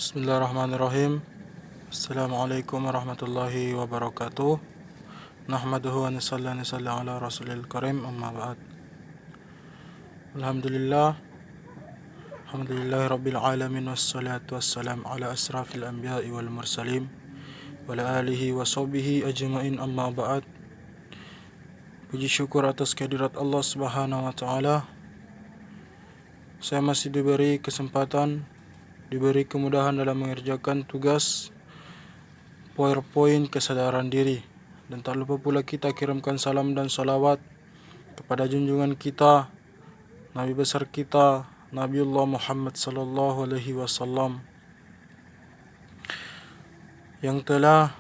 Bismillahirrahmanirrahim. Assalamualaikum warahmatullahi wabarakatuh. Nahmaduhu wa nusalli ala rasulil karim, amma ba'd. Alhamdulillah rabbil alamin, wassalatu wassalam ala asrafil anbiya'i wal mursalin wa ala alihi wa sahbihi ajma'in, amma ba'd. Puji syukur atas kehadirat Allah Subhanahu wa taala. Saya masih diberi kesempatan, diberi kemudahan dalam mengerjakan tugas PowerPoint kesadaran diri. Dan tak lupa pula kita kirimkan salam dan salawat kepada junjungan kita, Nabi besar kita, Nabiullah Muhammad sallallahu alaihi wasallam, yang telah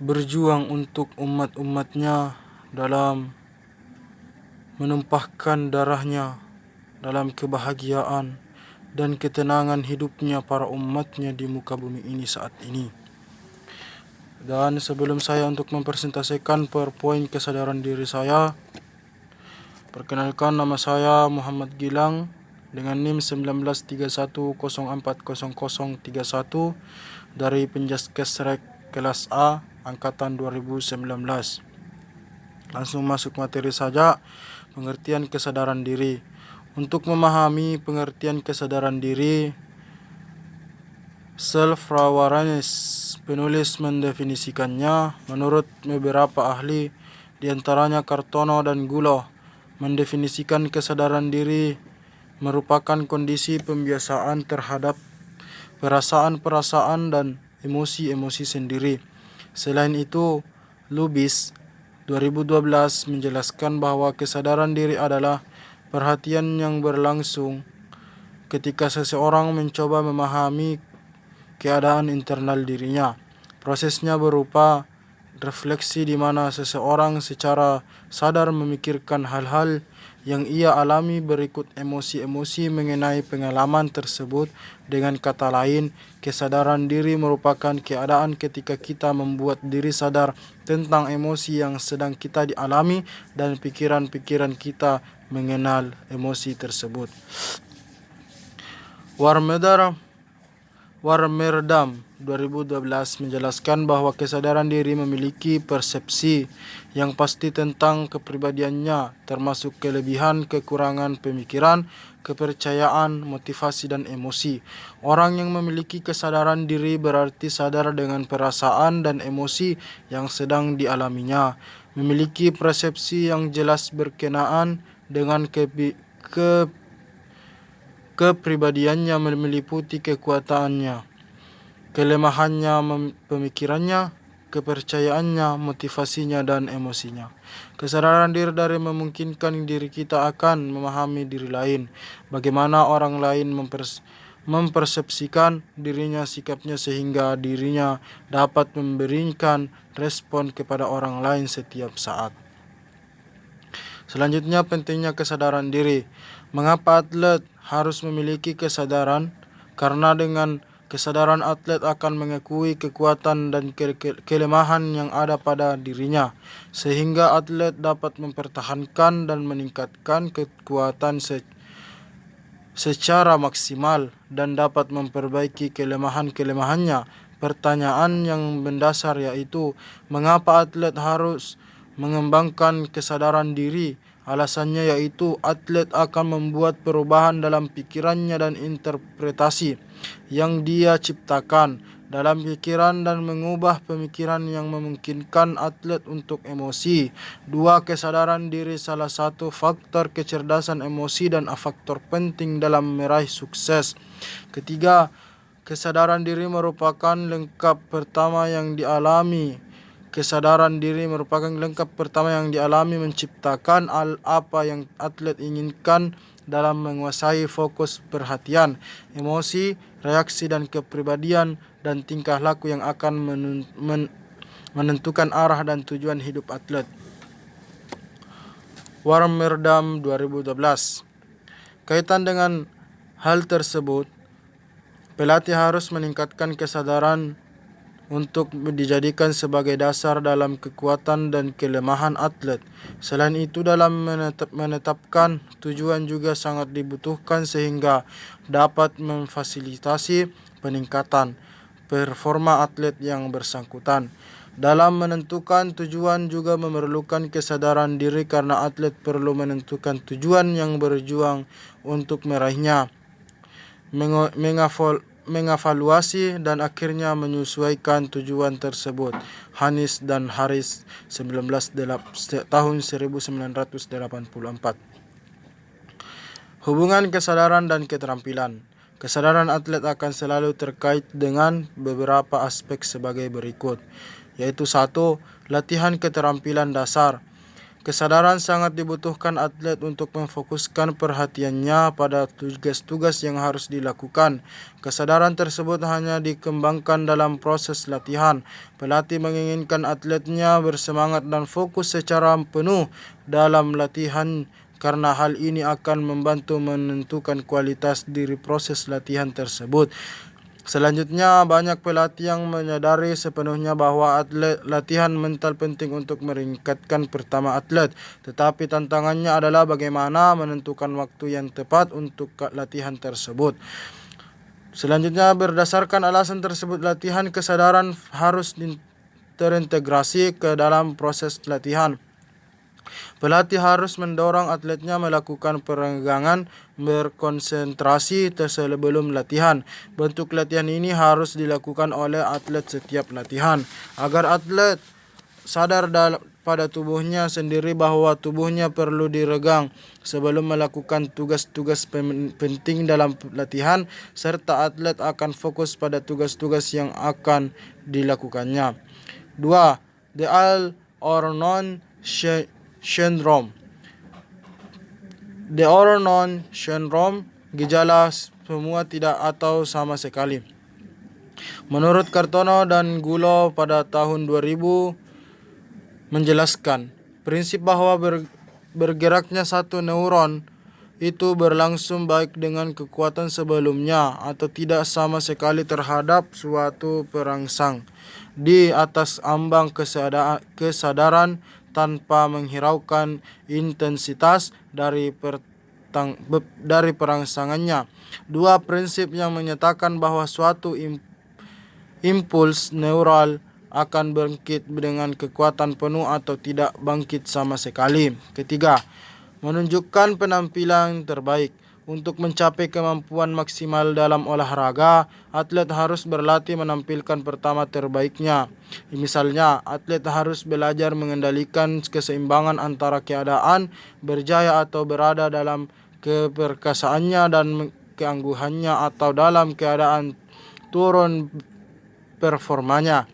berjuang untuk umat-umatnya dalam menumpahkan darahnya dalam kebahagiaan dan ketenangan hidupnya para umatnya di muka bumi ini saat ini. Dan sebelum saya untuk mempresentasikan PowerPoint kesadaran diri saya, perkenalkan, nama saya Muhammad Gilang dengan NIM 1931040031 dari Penjaskesrek kelas A angkatan 2019. Langsung masuk materi saja, pengertian kesadaran diri. Untuk memahami pengertian kesadaran diri, self-awareness, penulis mendefinisikannya menurut beberapa ahli, diantaranya Kartono dan Gulo, mendefinisikan kesadaran diri merupakan kondisi pembiasaan terhadap perasaan-perasaan dan emosi-emosi sendiri. Selain itu, Lubis 2012 menjelaskan bahwa kesadaran diri adalah perhatian yang berlangsung ketika seseorang mencoba memahami keadaan internal dirinya. Prosesnya berupa refleksi di mana seseorang secara sadar memikirkan hal-hal yang ia alami berikut emosi-emosi mengenai pengalaman tersebut. Dengan kata lain, kesadaran diri merupakan keadaan ketika kita membuat diri sadar tentang emosi yang sedang kita dialami dan pikiran-pikiran kita mengenal emosi tersebut. Warmerdam 2012 menjelaskan bahwa kesadaran diri memiliki persepsi yang pasti tentang kepribadiannya, termasuk kelebihan, kekurangan pemikiran, kepercayaan, motivasi, dan emosi. Orang yang memiliki kesadaran diri berarti sadar dengan perasaan dan emosi yang sedang dialaminya, memiliki persepsi yang jelas berkenaan dengan kepribadiannya, meliputi kekuatannya, kelemahannya, pemikirannya, kepercayaannya, motivasinya, dan emosinya. Kesadaran diri memungkinkan diri kita akan memahami diri lain, bagaimana orang lain mempersepsikan dirinya, sikapnya, sehingga dirinya dapat memberikan respon kepada orang lain setiap saat. Selanjutnya, pentingnya kesadaran diri. Mengapa atlet harus memiliki kesadaran? Karena dengan kesadaran atlet akan mengakui kekuatan dan kelemahan yang ada pada dirinya, sehingga atlet dapat mempertahankan dan meningkatkan kekuatan secara maksimal dan dapat memperbaiki kelemahan-kelemahannya. Pertanyaan yang mendasar yaitu, mengapa atlet harus mengembangkan kesadaran diri? Alasannya yaitu atlet akan membuat perubahan dalam pikirannya dan interpretasi yang dia ciptakan dalam pikiran dan mengubah pemikiran yang memungkinkan atlet untuk emosi. 2. Kesadaran diri salah satu faktor kecerdasan emosi dan faktor penting dalam meraih sukses. Ketiga, kesadaran diri merupakan lengkap pertama yang dialami. Kesadaran diri merupakan lengkap pertama yang dialami menciptakan apa yang atlet inginkan dalam menguasai fokus perhatian, emosi, reaksi, dan kepribadian dan tingkah laku yang akan menentukan arah dan tujuan hidup atlet. Warmerdam 2012. Kaitan dengan hal tersebut, pelatih harus meningkatkan kesadaran untuk dijadikan sebagai dasar dalam kekuatan dan kelemahan atlet. Selain itu, dalam menetapkan tujuan juga sangat dibutuhkan sehingga dapat memfasilitasi peningkatan performa atlet yang bersangkutan. Dalam menentukan tujuan juga memerlukan kesadaran diri karena atlet perlu menentukan tujuan yang berjuang untuk meraihnya, mengevaluasi dan akhirnya menyesuaikan tujuan tersebut. Hanis dan Harris tahun 1984. Hubungan kesadaran dan keterampilan. Kesadaran atlet akan selalu terkait dengan beberapa aspek sebagai berikut, yaitu 1. Latihan keterampilan dasar. Kesadaran sangat dibutuhkan atlet untuk memfokuskan perhatiannya pada tugas-tugas yang harus dilakukan. Kesadaran tersebut hanya dikembangkan dalam proses latihan. Pelatih menginginkan atletnya bersemangat dan fokus secara penuh dalam latihan karena hal ini akan membantu menentukan kualitas diri proses latihan tersebut. Selanjutnya, banyak pelatih yang menyadari sepenuhnya bahwa latihan mental penting untuk meningkatkan performa atlet, tetapi tantangannya adalah bagaimana menentukan waktu yang tepat untuk latihan tersebut. Selanjutnya, berdasarkan alasan tersebut, latihan kesadaran harus terintegrasi ke dalam proses latihan. Pelatih harus mendorong atletnya melakukan peregangan berkonsentrasi sebelum latihan. Bentuk latihan ini harus dilakukan oleh atlet setiap latihan, agar atlet sadar pada tubuhnya sendiri bahwa tubuhnya perlu diregang sebelum melakukan tugas-tugas penting dalam latihan, serta atlet akan fokus pada tugas-tugas yang akan dilakukannya. 2. The all or none syndrome. The all or none syndrome, gejala semua tidak atau sama sekali. Menurut Kartono dan Gulo pada tahun 2000 menjelaskan prinsip bahwa bergeraknya satu neuron itu berlangsung baik dengan kekuatan sebelumnya atau tidak sama sekali terhadap suatu perangsang di atas ambang kesadaran tanpa menghiraukan intensitas dari perangsangannya. 2. Prinsip yang menyatakan bahwa suatu impuls neural akan bangkit dengan kekuatan penuh atau tidak bangkit sama sekali. Ketiga, menunjukkan penampilan terbaik. Untuk mencapai kemampuan maksimal dalam olahraga, atlet harus berlatih menampilkan pertama terbaiknya. Misalnya, atlet harus belajar mengendalikan keseimbangan antara keadaan berjaya atau berada dalam keperkasaannya dan keangguhannya atau dalam keadaan turun performanya.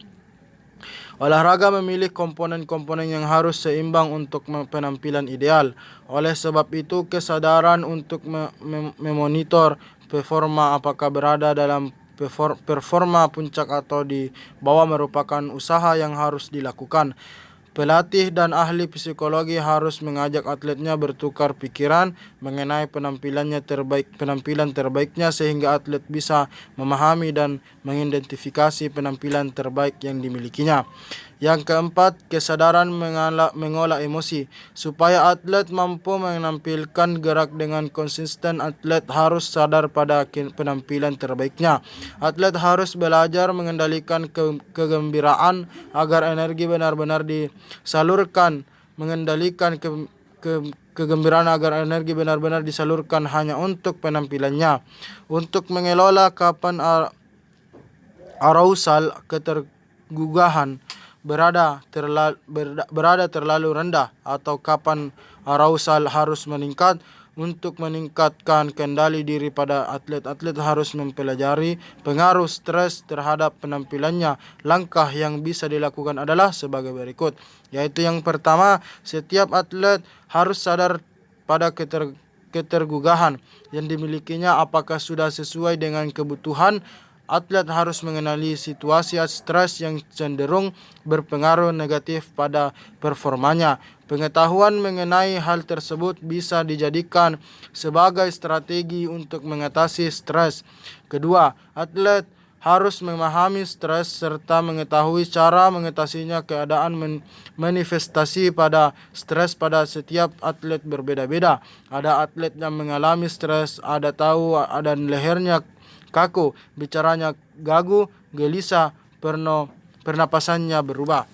Olahraga memilih komponen-komponen yang harus seimbang untuk penampilan ideal. Oleh sebab itu, kesadaran untuk memonitor performa apakah berada dalam performa puncak atau di bawah merupakan usaha yang harus dilakukan. Pelatih dan ahli psikologi harus mengajak atletnya bertukar pikiran mengenai penampilan terbaiknya sehingga atlet bisa memahami dan mengidentifikasi penampilan terbaik yang dimilikinya. Yang keempat, kesadaran mengolah emosi. Supaya atlet mampu menampilkan gerak dengan konsisten, atlet harus sadar pada penampilan terbaiknya. Atlet harus belajar mengendalikan kegembiraan agar energi benar-benar disalurkan, mengendalikan kegembiraan agar energi benar-benar disalurkan hanya untuk penampilannya. Untuk mengelola kapan arousal, ketergugahan berada terlalu rendah atau kapan arousal harus meningkat. Untuk meningkatkan kendali diri pada atlet harus mempelajari pengaruh stres terhadap penampilannya. Langkah yang bisa dilakukan adalah sebagai berikut, yaitu yang pertama, setiap atlet harus sadar pada ketergugahan yang dimilikinya apakah sudah sesuai dengan kebutuhan. Atlet harus mengenali situasi stres yang cenderung berpengaruh negatif pada performanya. Pengetahuan mengenai hal tersebut bisa dijadikan sebagai strategi untuk mengatasi stres. Kedua, atlet harus memahami stres serta mengetahui cara mengatasinya. Keadaan manifestasi pada stres pada setiap atlet berbeda-beda. Ada atlet yang mengalami stres, ada tahu ada lehernya kaku, bicaranya gagu, gelisah, pernapasannya berubah.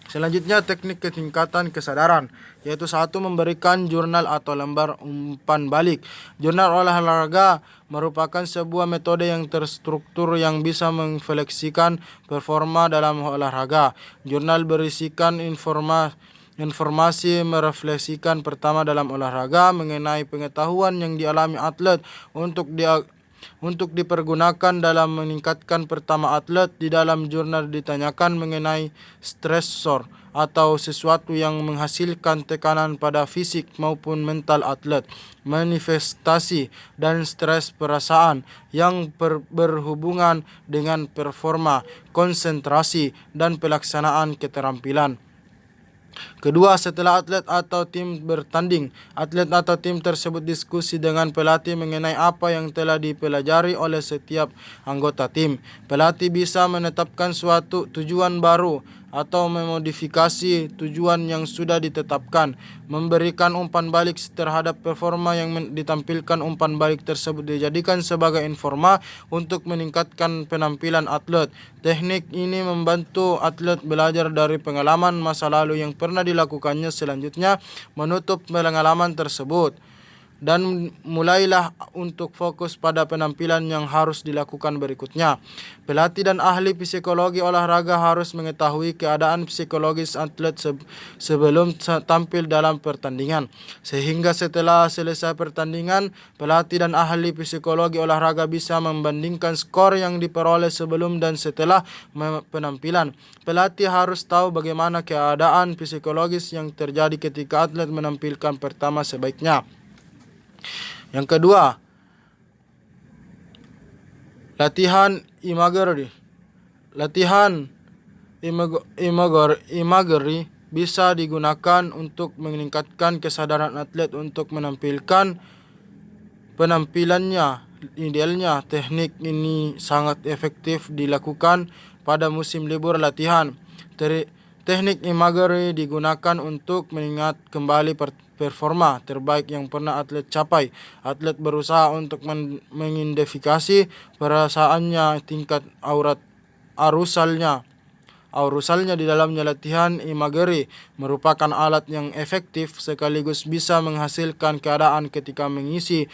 Selanjutnya, teknik ketingkatan kesadaran, yaitu satu, memberikan jurnal atau lembar umpan balik. Jurnal olahraga merupakan sebuah metode yang terstruktur yang bisa mengfleksikan performa dalam olahraga. Jurnal berisikan informasi merefleksikan pertama dalam olahraga mengenai pengetahuan yang dialami atlet untuk dipergunakan dalam meningkatkan pertama atlet. Di dalam jurnal ditanyakan mengenai stresor atau sesuatu yang menghasilkan tekanan pada fisik maupun mental atlet, manifestasi dan stres perasaan yang berhubungan dengan performa, konsentrasi, dan pelaksanaan keterampilan. Kedua, setelah atlet atau tim bertanding, atlet atau tim tersebut diskusi dengan pelatih mengenai apa yang telah dipelajari oleh setiap anggota tim. Pelatih bisa menetapkan suatu tujuan baru atau memodifikasi tujuan yang sudah ditetapkan. Memberikan umpan balik terhadap performa yang ditampilkan. Umpan balik tersebut dijadikan sebagai informa untuk meningkatkan penampilan atlet. Teknik ini membantu atlet belajar dari pengalaman masa lalu yang pernah dilakukannya. Selanjutnya, menutup pengalaman tersebut dan mulailah untuk fokus pada penampilan yang harus dilakukan berikutnya. Pelatih dan ahli psikologi olahraga harus mengetahui keadaan psikologis atlet sebelum tampil dalam pertandingan, sehingga setelah selesai pertandingan, pelatih dan ahli psikologi olahraga bisa membandingkan skor yang diperoleh sebelum dan setelah penampilan. Pelatih harus tahu bagaimana keadaan psikologis yang terjadi ketika atlet menampilkan pertama sebaiknya. Yang kedua, latihan imagery. Latihan imagery bisa digunakan untuk meningkatkan kesadaran atlet untuk menampilkan penampilannya idealnya. Teknik ini sangat efektif dilakukan pada musim libur latihan. Teknik imagery digunakan untuk mengingat kembali performa terbaik yang pernah atlet capai. Atlet berusaha untuk mengidentifikasi perasaannya, tingkat arusalnya di dalamnya. Latihan imagery merupakan alat yang efektif sekaligus bisa menghasilkan keadaan ketika mengisi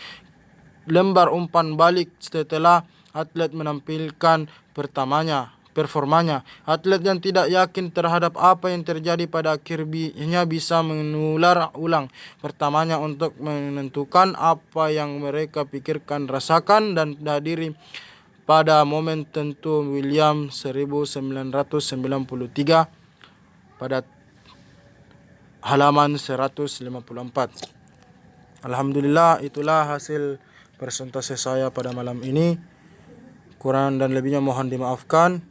lembar umpan balik setelah atlet menampilkan performanya. Atlet yang tidak yakin terhadap apa yang terjadi pada akhirnya bisa mengular ulang pertamanya untuk menentukan apa yang mereka pikirkan, rasakan, dan hadiri pada momen tentu. William 1993 pada halaman 154. Alhamdulillah, itulah hasil presentasi saya pada malam ini. Kurang dan lebihnya mohon dimaafkan.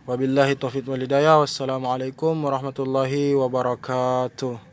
Wabillahi taufiq wal hidayah. Wassalamualaikum warahmatullahi wabarakatuh.